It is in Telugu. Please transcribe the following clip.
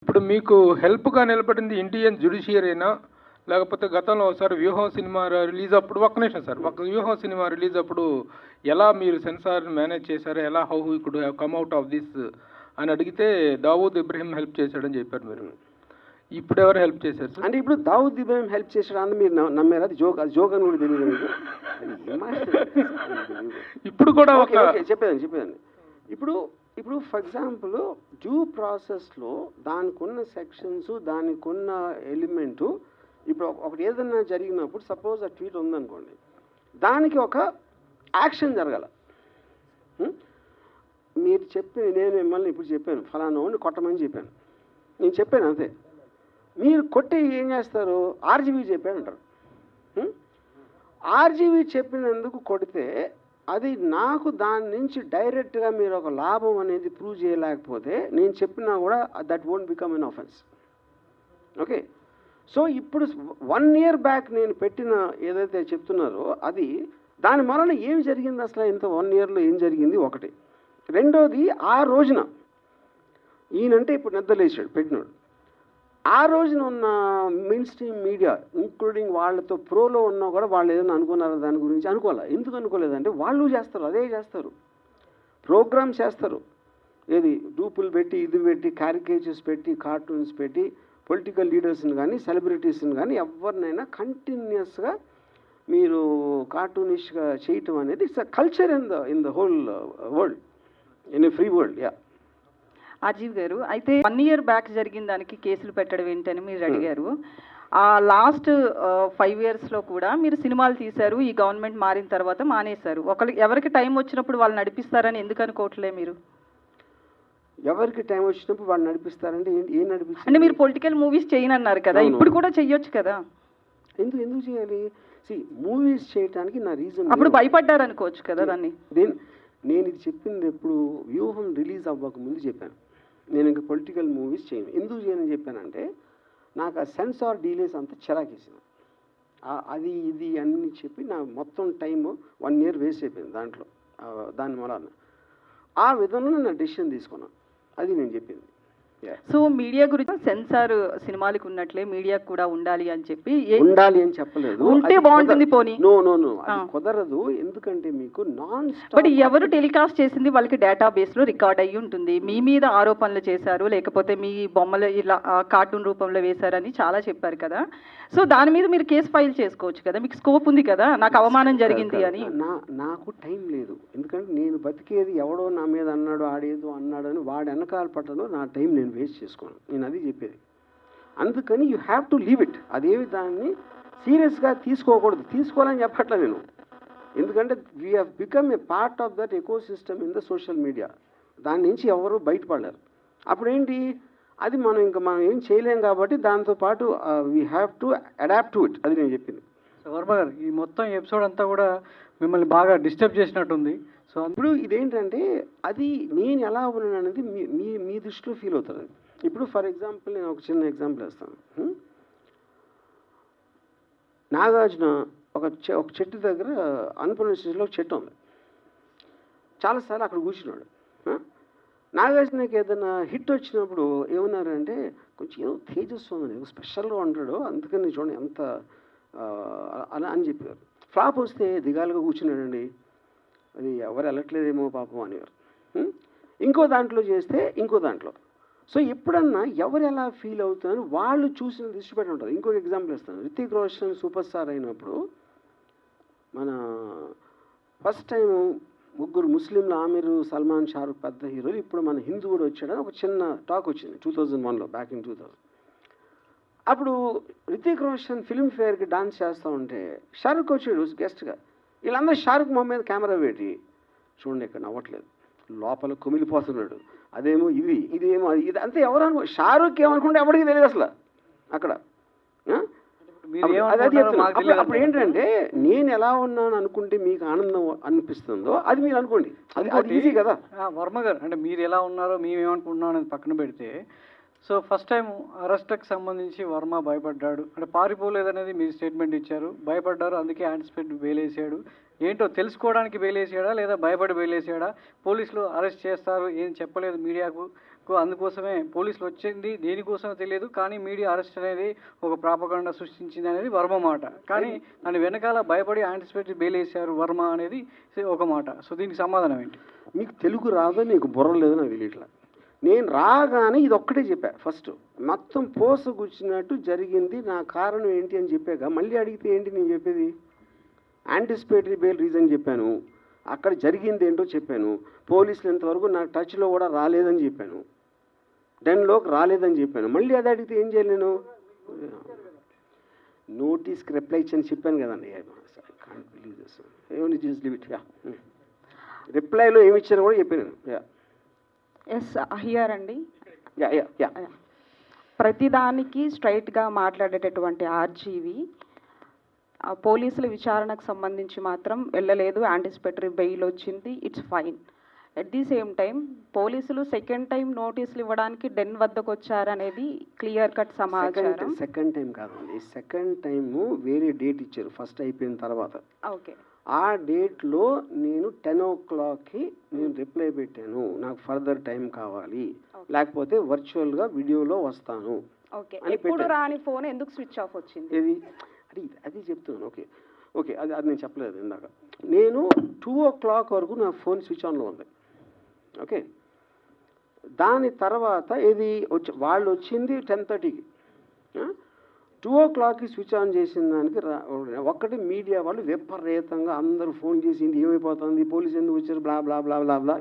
ఇప్పుడు మీకు హెల్ప్గా నిలబడింది ఇండియన్ జ్యుడిషియరీనా, లేకపోతే గతంలో ఒకసారి వ్యూహం సినిమా రిలీజ్ అప్పుడు ఒక్క నిమిషం సార్, ఒక వ్యూహం సినిమా రిలీజ్ అప్పుడు ఎలా మీరు సెన్సార్ మేనేజ్ చేశారు, ఎలా how you could have come out of this అని అడిగితే దావూద్ ఇబ్రహీం హెల్ప్ చేశాడని చెప్పారు మీరు. ఇప్పుడు ఎవరు హెల్ప్ చేశారు సార్? అంటే ఇప్పుడు దావూద్ ఇబ్రహీం హెల్ప్ చేశాడు అని మీరు నమ్మారు? అది జోక్ అని కూడా తెలియదు మీకు. ఇప్పుడు కూడా చెప్పేదండి. ఇప్పుడు ఫర్ ఎగ్జాంపుల్ డ్యూ ప్రాసెస్లో దానికి ఉన్న సెక్షన్స్, దానికి ఉన్న ఎలిమెంటు, ఇప్పుడు ఒకటి ఏదైనా జరిగినప్పుడు సపోజ్ ఆ ట్వీట్ ఉందనుకోండి, దానికి ఒక యాక్షన్ జరగాల. మీరు నేను మిమ్మల్ని ఇప్పుడు చెప్పాను ఫలానా వాడిని కొట్టమని చెప్పాను, నేను చెప్పాను అంతే. మీరు కొట్టి ఏం చేస్తారు? ఆర్జీవీ చెప్పాడు అంటారు. ఆర్జీవీ చెప్పినందుకు కొడితే అది నాకు దాని నుంచి డైరెక్ట్గా మీరు ఒక లాభం అనేది ప్రూవ్ చేయలేకపోతే నేను చెప్పినా కూడా that won't become an offence. Okay, so ఇప్పుడు 1 year బ్యాక్ నేను పెట్టిన ఏదైతే చెప్తున్నారో అది దాని వలన ఏం జరిగింది, అసలు ఇంత 1 yearలో ఏం జరిగింది ఒకటి. రెండోది, ఆ రోజున ఈయనంటే ఇప్పుడు నిద్రలేసాడు పెట్టినాడు, ఆ రోజున ఉన్న మెయిన్ స్ట్రీమ్ మీడియా ఇంక్లూడింగ్ వాళ్ళతో ప్రోలో ఉన్నా కూడా వాళ్ళు ఏదైనా అనుకున్నారో దాని గురించి అనుకోవాలి. ఎందుకు అనుకోలేదంటే వాళ్ళు చేస్తారు, అదే చేస్తారు, ప్రోగ్రామ్స్ చేస్తారు. ఏది డూపులు పెట్టి, ఇది పెట్టి, క్యారికేచర్స్ పెట్టి, కార్టూన్స్ పెట్టి, పొలిటికల్ లీడర్స్ని కానీ సెలబ్రిటీస్ని కానీ ఎవరినైనా కంటిన్యూస్గా మీరు కార్టూనిష్గా చేయటం అనేది it's a culture in the whole world, in a free world. Yeah Ajeev గారు, అయితే 1 year బ్యాక్ జరిగిన దానికి కేసులు పెట్టడం ఏంటని మీరు అడిగారు. ఆ లాస్ట్ 5 yearsలో కూడా మీరు సినిమాలు తీశారు, ఈ గవర్నమెంట్ మారిన తర్వాత మానేశారు. ఎవరికి టైం వచ్చినప్పుడు వాళ్ళు నడిపిస్తారని ఎందుకు అనుకోవట్లే మీరు? ఎవరికి టైం వచ్చినప్పుడు వాళ్ళు నడిపిస్తారంటే ఏం నడిపిస్తారు? అంటే మీరు పొలిటికల్ మూవీస్ చేయనన్నారు కదా, ఇప్పుడు కూడా చెయ్యొచ్చు కదా. ఎందుకు చేయాలి? మూవీస్ చేయడానికి నా రీజన్. అప్పుడు భయపడ్డారు అనుకోవచ్చు కదా దాన్ని. నేను ఇది చెప్పింది ఎప్పుడు వ్యూహం రిలీజ్ అవ్వక ముందు చెప్పాను, నేను ఇంకా పొలిటికల్ మూవీస్ చేయను. ఎందుకు చేయనని చెప్పానంటే నాకు ఆ సెన్సార్ డీలేస్ అంతా చిరాకేసిన, అది ఇది అన్నీ చెప్పి నా మొత్తం టైము 1 year వేస్ట్ అయిపోయింది దాంట్లో. దాని వలన ఆ విధంగా నా డెసిషన్ తీసుకున్నాను, అది నేను చెప్పింది. సో మీడియా గురించి సెన్సార్ సినిమాలకు ఉన్నట్లే మీడియాకు కూడా ఉండాలి అని చెప్పి ఉండాలి అని చెప్పలేదు, ఉంటే బాగుంటుంది. పోనీ నో కుదరదు. ఎందుకంటే మీకు బట్ ఎవరు టెలికాస్ట్ చేసింది వాళ్ళకి డేటాబేస్ లో రికార్డ్ అయ్యి ఉంటుంది. మీ మీద ఆరోపణలు చేశారు, లేకపోతే మీ బొమ్మలు ఇలా కార్టూన్ రూపంలో వేశారని చాలా చెప్పారు కదా. సో దాని మీద మీరు కేసు ఫైల్ చేసుకోవచ్చు కదా, మీకు స్కోప్ ఉంది కదా. నాకు అవమానం జరిగింది అని. నాకు టైం లేదు, ఎందుకంటే నేను బతికేది ఎవడో నా మీద అన్నాడు, ఆడేదో అన్నాడని వాడు వెనకాల పట్టడం నా టైం నేను వేస్ట్ చేసుకోను, నేను అది చెప్పేది. అందుకని you have to leave it. అదేవి దాన్ని సీరియస్గా తీసుకోవాలని చెప్పట్లే నేను, ఎందుకంటే we have become a part of that ecosystem in the social media. దాని నుంచి ఎవరు బయటపడలేరు. అప్పుడేంటి, అది మనం ఏం చేయలేం కాబట్టి దాంతోపాటు we have to adapt to it, అది నేను చెప్పింది. వర్మ గారు, ఈ మొత్తం ఎపిసోడ్ అంతా కూడా మిమ్మల్ని బాగా డిస్టర్బ్ చేసినట్టుంది. సో ఇప్పుడు ఇదేంటంటే అది నేను ఎలా ఉన్నాను అనేది మీ దృష్టిలో ఫీల్ అవుతుంది. ఇప్పుడు ఫర్ ఎగ్జాంపుల్ నేను ఒక చిన్న ఎగ్జాంపుల్ వేస్తాను. నాగార్జున ఒక చెట్టు దగ్గర అన్నపూర్ణ స్టేజ్లో ఒక చెట్టు ఉంది, చాలాసార్లు అక్కడ కూర్చున్నాడు. నాగార్జునకి ఏదైనా హిట్ వచ్చినప్పుడు ఏమన్నారంటే కొంచెం ఏదో తేజస్సు ఉందని, స్పెషల్గా ఉంటాడు, అందుకని చూడండి ఎంత అలా అని చెప్పారు. ఫ్లాప్ వస్తే దిగాలుగా కూర్చున్నాడండి, అది ఎవరు వెళ్ళట్లేదేమో పాపం అనేవారు. ఇంకో దాంట్లో చేస్తే ఇంకో దాంట్లో. సో ఎప్పుడన్నా ఎవరు ఎలా ఫీల్ అవుతారని వాళ్ళు చూసిన దృష్టి పెట్టి ఉంటారు. ఇంకొక ఎగ్జాంపుల్ ఇస్తాను. రితిక్ రోషన్ సూపర్ స్టార్ అయినప్పుడు మన ఫస్ట్ టైం 3 ముస్లింలు, ఆమిర్, సల్మాన్, షారుఖ్ పెద్ద హీరోలు, ఇప్పుడు మన హిందూ కూడా వచ్చాడని ఒక చిన్న టాక్ వచ్చింది 2001లో, బ్యాక్ ఇన్ 2000. అప్పుడు రితిక్ రోషన్ ఫిల్మ్ఫేర్కి డాన్స్ చేస్తూ ఉంటే షారుఖ్ వచ్చాడు గెస్ట్గా. వీళ్ళందరూ షారుఖ్ మొహం మీద కెమెరా పెట్టి చూడండి ఇక్కడ నవ్వట్లేదు, లోపల కుమిలిపోతున్నాడు, అదేమో ఇదేమో ఇది అంతే. ఎవరు షారుఖ్ ఏమనుకుంటే ఎవరికి తెలియదు అసలు అక్కడ. అప్పుడు ఏంటంటే నేను ఎలా ఉన్నాను అనుకుంటే మీకు ఆనందం అనిపిస్తుందో అది మీరు అనుకోండి, అది ఈజీ కదా. వర్మ గారు, అంటే మీరు ఎలా ఉన్నారో మేమేమనుకుంటున్నాం అనేది పక్కన పెడితే, సో ఫస్ట్ టైం అరెస్ట్కి సంబంధించి వర్మ భయపడ్డాడు, అంటే పారిపోలేదనేది మీరు స్టేట్మెంట్ ఇచ్చారు, భయపడ్డారు, అందుకే యాంటిసిపేట్ బెయిలేసాడు. ఏంటో తెలుసుకోవడానికి బెయిలేసాడా లేదా భయపడి బెయిలేసాడా? పోలీసులు అరెస్ట్ చేస్తారు ఏం చెప్పలేదు మీడియాకు, అందుకోసమే పోలీసులు వచ్చింది దేనికోసమో తెలియదు, కానీ మీడియా అరెస్ట్ అనేది ఒక ప్రాపగండా సృష్టించింది అనేది వర్మ మాట. కానీ దాని వెనకాల భయపడి యాంటిసిపేటరీ బెయిల్ వేశారు వర్మ అనేది ఒక మాట. సో దీనికి సమాధానం ఏంటి? మీకు తెలుగు రాదో నీకు బుర్ర లేదో నాకు తెలియట్లా. నేను రాగానే ఇది ఒక్కటే చెప్పా. ఫస్ట్ మొత్తం పోసగుచ్చినట్టు జరిగింది, నా కారణం ఏంటి అని చెప్పాక మళ్ళీ అడిగితే ఏంటి నేను చెప్పేది? యాంటిసిపేటరీ బెయిల్ రీజన్ చెప్పాను, అక్కడ జరిగింది ఏంటో చెప్పాను, పోలీసులు ఇంతవరకు నా టచ్లో కూడా రాలేదని చెప్పాను, డెన్లోకి రాలేదని చెప్పాను. మళ్ళీ అది అడిగితే ఏం చేయాలి నేను? నోటీస్కి రిప్లై ఇచ్చని చెప్పాను కదండి. రిప్లైలో ఏమి ఇచ్చాను కూడా చెప్పాను. ఎస్ హియర్ అండి. యా యా యా ప్రతిదానికి స్ట్రైట్గా మాట్లాడేటటువంటి ఆర్జీవి పోలీసుల విచారణకు సంబంధించి మాత్రం వెళ్ళలేదు, యాంటిసిపేటరీ బెయిల్ వచ్చింది, it's fine. At the same time పోలీసులు సెకండ్ టైం నోటీసులు ఇవ్వడానికి డెన్ వద్దకు వచ్చారనేది క్లియర్ కట్ సమాచారం. సెకండ్ టైం కాదండి, సెకండ్ టైము వేరే డేట్ ఇచ్చారు ఫస్ట్ అయిపోయిన తర్వాత. ఓకే, ఆ డేట్లో నేను 10 o'clockకి నేను రిప్లై పెట్టాను, నాకు ఫర్దర్ టైం కావాలి, లేకపోతే వర్చువల్గా వీడియోలో వస్తాను. ఓకే, ఎప్పుడు రాని ఫోన్ ఎందుకు స్విచ్ ఆఫ్ వచ్చింది? ఇది అది చెప్తున్నాను. ఓకే ఓకే అది నేను చెప్పలేదు ఇందాక. నేను 2 o'clock వరకు నా ఫోన్ స్విచ్ ఆన్లో ఉంది. ఓకే, దాని తర్వాత ఇది వాళ్ళు వచ్చింది 10:30కి. 2 o'clockకి స్విచ్ ఆన్ చేసిన దానికి ఒక్కటి మీడియా వాళ్ళు విపరీతంగా అందరూ ఫోన్ చేసి ఏమైపోతుంది, పోలీసు ఎందుకు వచ్చారు, బ్లా బ్లా బ్లా బ్లా బ్లా